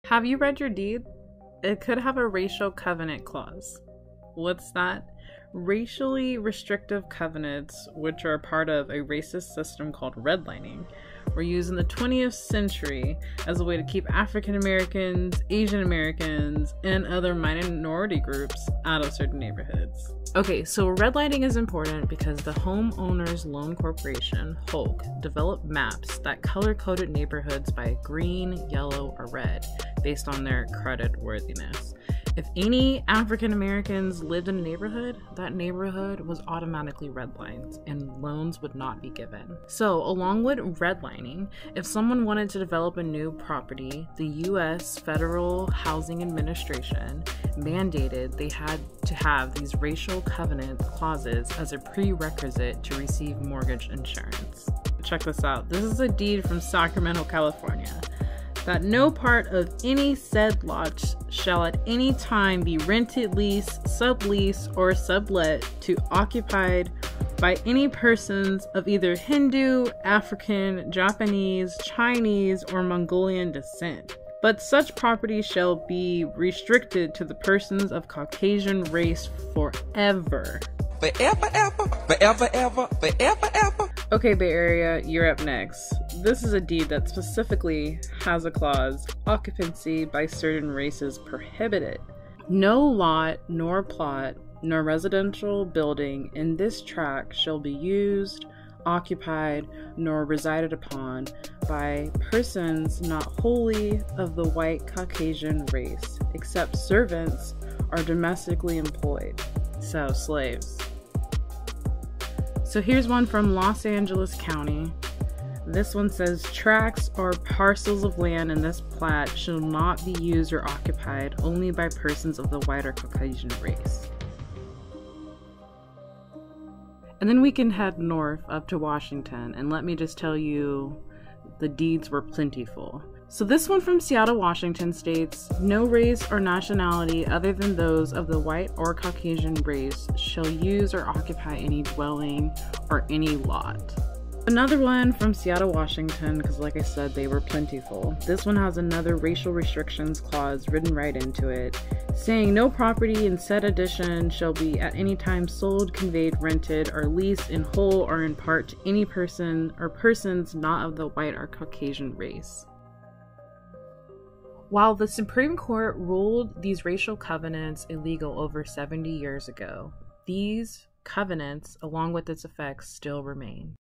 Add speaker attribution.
Speaker 1: Have you read your deed? It could have a racial covenant clause. What's that? Racially restrictive covenants, which are part of a racist system called redlining, were used in the 20th century as a way to keep African Americans, Asian Americans, and other minority groups out of certain neighborhoods. Okay, so redlining is important because the Homeowners Loan Corporation, HOLC, developed maps that color-coded neighborhoods by green, yellow, or red based on their credit worthiness. If any African Americans lived in a neighborhood, that neighborhood was automatically redlined and loans would not be given. So, along with redlining, if someone wanted to develop a new property, the U.S. Federal Housing Administration mandated they had to have these racial covenant clauses as a prerequisite to receive mortgage insurance. Check this out. This is a deed from Sacramento, California. That no part of any said lot shall at any time be rented, leased, subleased, or sublet to occupied by any persons of either Hindu, African, Japanese, Chinese, or Mongolian descent. But such property shall be restricted to the persons of Caucasian race forever.
Speaker 2: Forever, ever, forever, ever, forever, ever.
Speaker 1: Okay, Bay Area, you're up next. This is a deed that specifically has a clause, occupancy by certain races prohibited. No lot, nor plot, nor residential building in this tract shall be used, occupied, nor resided upon by persons not wholly of the white Caucasian race, except servants or domestically employed. So, slaves. So here's one from Los Angeles County. This one says, tracts or parcels of land in this plat shall not be used or occupied only by persons of the white or Caucasian race. And then we can head north up to Washington, and let me just tell you, the deeds were plentiful. So this one from Seattle, Washington states, no race or nationality other than those of the white or Caucasian race shall use or occupy any dwelling or any lot. Another one from Seattle, Washington, because like I said, they were plentiful. This one has another racial restrictions clause written right into it, saying no property in said addition shall be at any time sold, conveyed, rented, or leased in whole or in part to any person or persons not of the white or Caucasian race. While the Supreme Court ruled these racial covenants illegal over 70 years ago, these covenants, along with its effects, still remain.